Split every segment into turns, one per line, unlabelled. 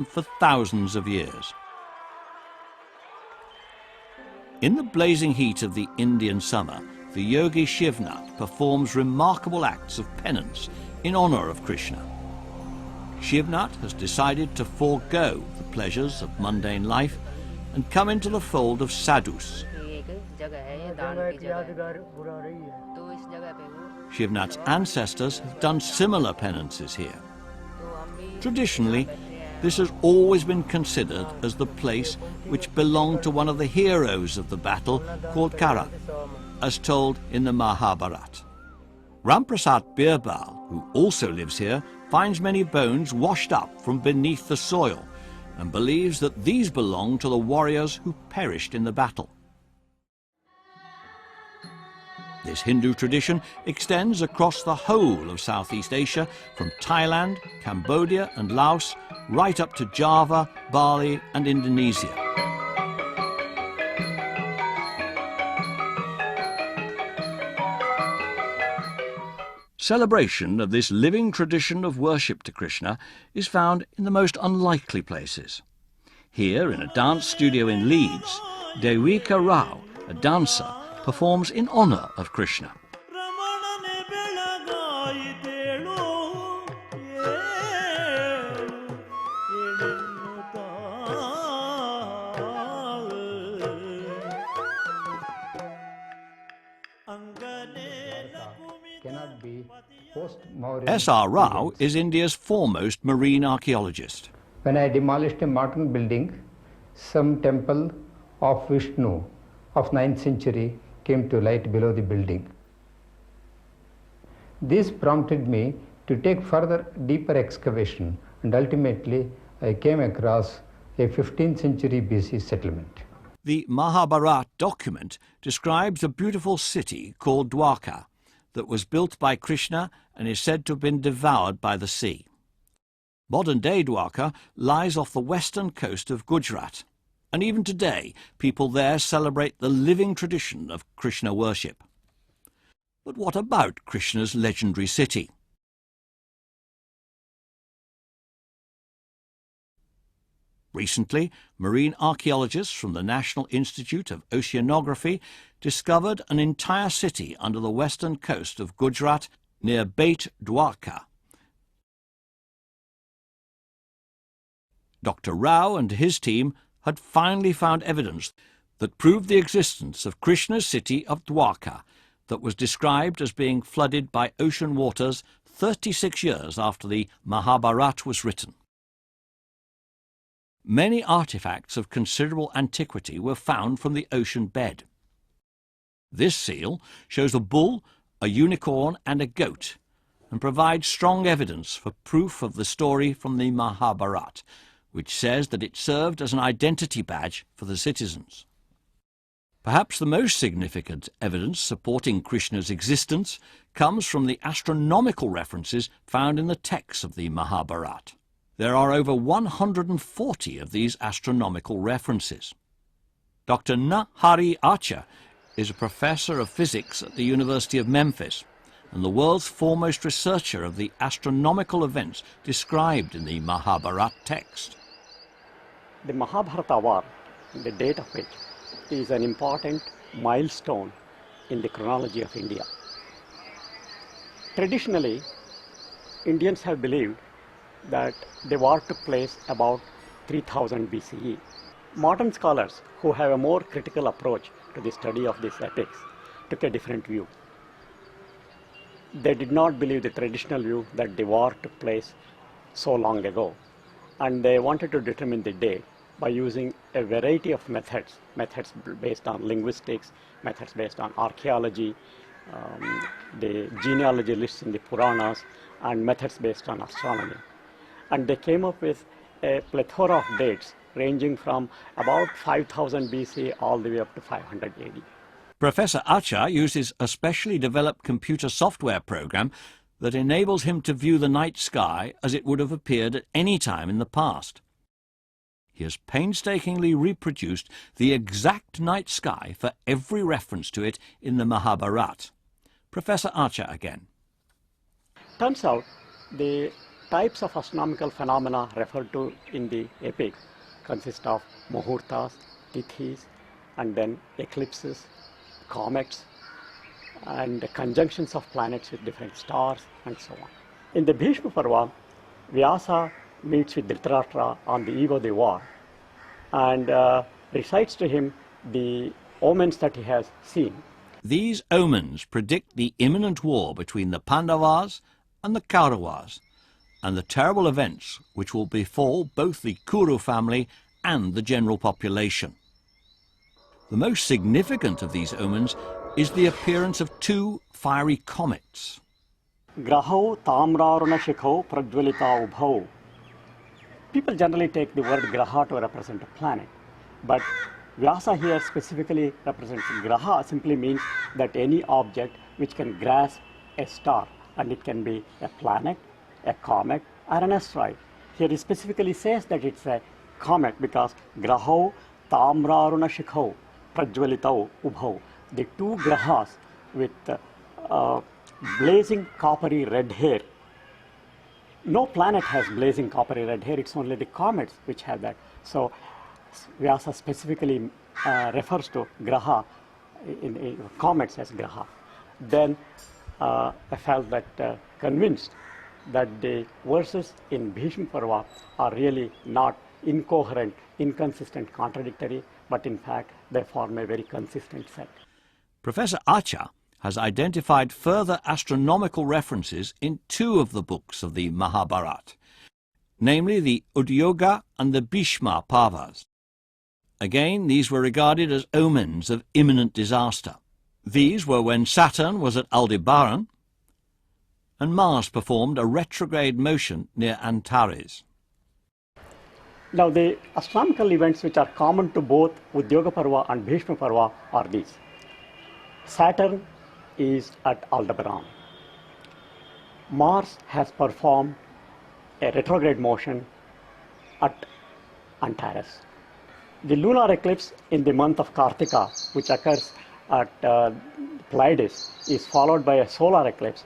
for thousands of years. In the blazing heat of the Indian summer, the yogi Shivnath performs remarkable acts of penance in honor of Krishna. Shivnath has decided to forego the pleasures of mundane life and come into the fold of sadhus. Shivnath's ancestors have done similar penances here. Traditionally, this has always been considered as the place which belonged to one of the heroes of the battle called Karan, as told in the Mahabharata. Ramprasad Birbal, who also lives here, finds many bones washed up from beneath the soil and believes that these belong to the warriors who perished in the battle. This Hindu tradition extends across the whole of Southeast Asia, from Thailand, Cambodia and Laos, right up to Java, Bali and Indonesia. Celebration of this living tradition of worship to Krishna is found in the most unlikely places. Here, in a dance studio in Leeds, Devika Rao, a dancer, performs in honor of Krishna. S.R. Rao is India's foremost marine archaeologist.
When I demolished a modern building, some temple of Vishnu of 9th century came to light below the building. This prompted me to take further deeper excavation, and ultimately I came across a 15th century BC settlement.
The Mahabharata document describes a beautiful city called Dwarka that was built by Krishna and is said to have been devoured by the sea. Modern-day Dwarka lies off the western coast of Gujarat, and even today people there celebrate the living tradition of Krishna worship. But what about Krishna's legendary city? Recently, marine archaeologists from the National Institute of Oceanography discovered an entire city under the western coast of Gujarat near Beit Dwarka. Dr. Rao and his team had finally found evidence that proved the existence of Krishna's city of Dwarka that was described as being flooded by ocean waters 36 years after the Mahabharata was written. Many artifacts of considerable antiquity were found from the ocean bed. This seal shows a bull, a unicorn and a goat, and provides strong evidence for proof of the story from the Mahabharata, which says that it served as an identity badge for the citizens. Perhaps the most significant evidence supporting Krishna's existence comes from the astronomical references found in the texts of the Mahabharata. There are over 140 of these astronomical references. Dr. Nahari Archer is a professor of physics at the University of Memphis and the world's foremost researcher of the astronomical events described in the Mahabharata text.
The Mahabharata war, the date of it, is an important milestone in the chronology of India. Traditionally, Indians have believed that the war took place about 3000 BCE. Modern scholars who have a more critical approach to the study of these epics took a different view. They did not believe the traditional view that the war took place so long ago, and they wanted to determine the date by using a variety of methods based on linguistics, methods based on archaeology, the genealogy lists in the Puranas, and methods based on astronomy. And they came up with a plethora of dates ranging from about 5000 BC all the way up to 500 AD.
Professor Archer uses a specially developed computer software program that enables him to view the night sky as it would have appeared at any time in the past. He has painstakingly reproduced the exact night sky for every reference to it in the Mahabharata. Professor Archer again.
Turns out the types of astronomical phenomena referred to in the epic consist of muhurtas, tithis, and then eclipses, comets, and conjunctions of planets with different stars, and so on. In the Bhishma Parva, Vyasa meets with Dhritarashtra on the eve of the war and recites to him the omens that he has seen.
These omens predict the imminent war between the Pandavas and the Kauravas, and the terrible events which will befall both the Kuru family and the general population. The most significant of these omens is the appearance of two fiery comets.
Grahau tamraruna shikhau prajwalita ubhau. People generally take the word graha to represent a planet, but Vyasa here specifically represents graha simply means that any object which can grasp a star, and it can be a planet, a comet, or an asteroid. Here he specifically says that it's a comet because grahau tamraruna shikhau prajwalitau ubhau. The two grahas with blazing coppery red hair. No planet has blazing coppery red hair, it's only the comets which have that. So Vyasa specifically refers to graha, in comets as graha. Then I felt that convinced that the verses in Bhishma Parva are really not incoherent, inconsistent, contradictory, but in fact they form a very consistent set.
Professor Acha has identified further astronomical references in two of the books of the Mahabharata, namely the Udyoga and the Bhishma Parvas. Again, these were regarded as omens of imminent disaster. These were when Saturn was at Aldebaran and Mars performed a retrograde motion near Antares.
Now the astronomical events which are common to both Udyoga Parva and Bhishma Parva are these. Saturn is at Aldebaran. Mars has performed a retrograde motion at Antares. The lunar eclipse in the month of Kartika, which occurs at Pleiades, is followed by a solar eclipse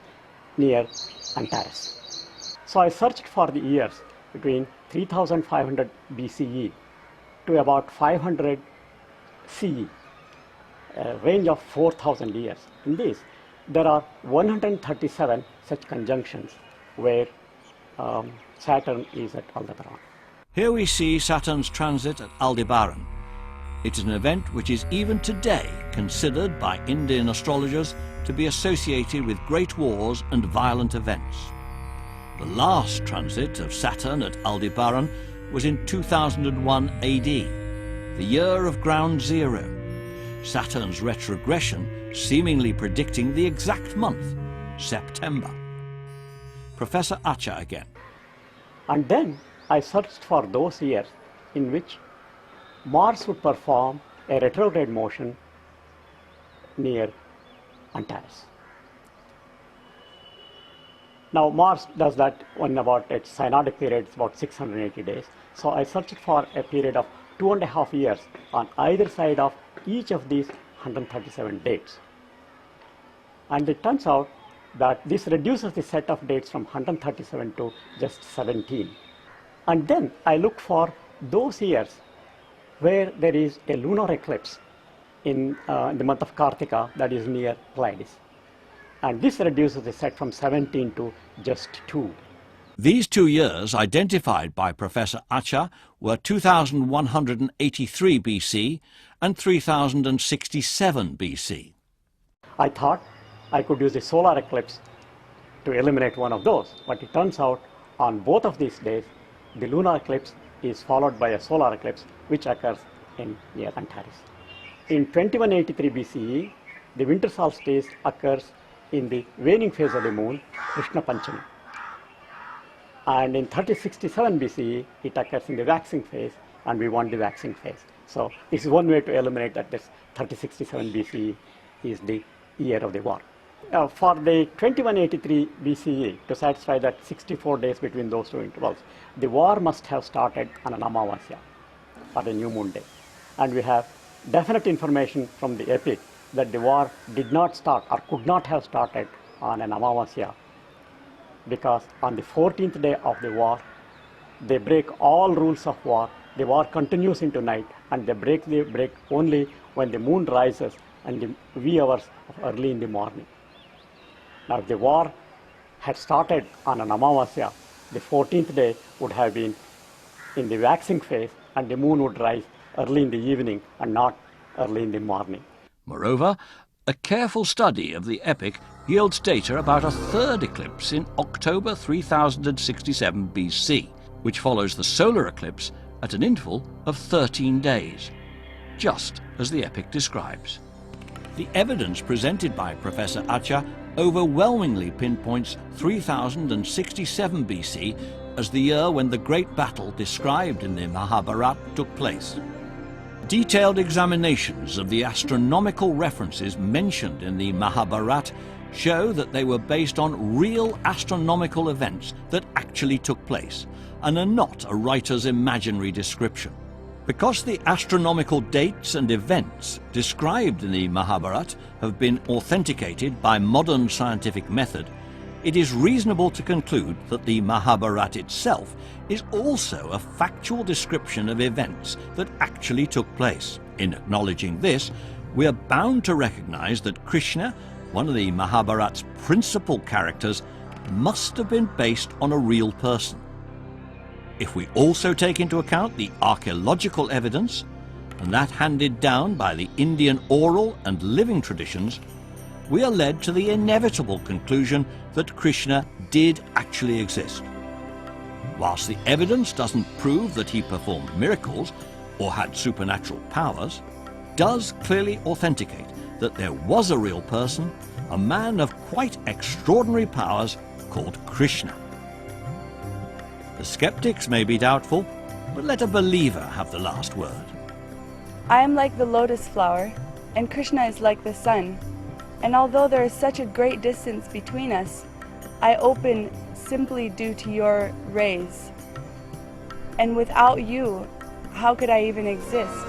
near Antares. So I searched for the years between 3500 BCE to about 500 CE, a range of 4,000 years. In this, there are 137 such conjunctions where Saturn is at Aldebaran.
Here we see Saturn's transit at Aldebaran. It is an event which is even today considered by Indian astrologers to be associated with great wars and violent events. The last transit of Saturn at Aldebaran was in 2001 AD, the year of ground zero. Saturn's retrogression seemingly predicting the exact month, September. Professor Acha again.
And then I searched for those years in which Mars would perform a retrograde motion near Antares. Now Mars does that when about its synodic period, it's about 680 days. So I searched for a period of 2.5 years on either side of each of these 137 dates. And it turns out that this reduces the set of dates from 137 to just 17. And then I looked for those years where there is a lunar eclipse in the month of Kartika, that is near Pleiades. And this reduces the set from 17 to just 2.
These 2 years identified by Professor Acha were 2183 BC and 3067 BC.
I thought I could use the solar eclipse to eliminate one of those, but it turns out on both of these days, the lunar eclipse is followed by a solar eclipse which occurs near Antares. In 2183 BCE, the winter solstice occurs in the waning phase of the moon, Krishna Panchami. And in 3067 BCE, it occurs in the waxing phase, and we want the waxing phase. So this is one way to eliminate that this 3067 BCE is the year of the war. For the 2183 BCE, to satisfy that 64 days between those two intervals, the war must have started on an Amavasya, or a new moon day. And we have definite information from the epic that the war did not start or could not have started on an Amavasya. because on the 14th day of the war, they break all rules of war. The war continues into night, and they break only when the moon rises and the wee hours of early in the morning. Now, if the war had started on an Amavasya, the 14th day would have been in the waxing phase, and the moon would rise early in the evening and not early in the morning.
Moreover, a careful study of the epic yields data about a third eclipse in October 3067 BC, which follows the solar eclipse at an interval of 13 days, just as the epic describes. The evidence presented by Professor Acha overwhelmingly pinpoints 3067 BC as the year when the great battle described in the Mahabharata took place. Detailed examinations of the astronomical references mentioned in the Mahabharata show that they were based on real astronomical events that actually took place and are not a writer's imaginary description. Because the astronomical dates and events described in the Mahabharata have been authenticated by modern scientific method, it is reasonable to conclude that the Mahabharata itself is also a factual description of events that actually took place. In acknowledging this, we are bound to recognize that Krishna, one of the Mahabharata's principal characters, must have been based on a real person. If we also take into account the archaeological evidence, and that handed down by the Indian oral and living traditions, we are led to the inevitable conclusion that Krishna did actually exist. Whilst the evidence doesn't prove that he performed miracles or had supernatural powers, does clearly authenticate that there was a real person, a man of quite extraordinary powers called Krishna. The skeptics may be doubtful, but let a believer have the last word.
I am like the lotus flower, and Krishna is like the sun. And although there is such a great distance between us, I open simply due to your rays. And without you, how could I even exist?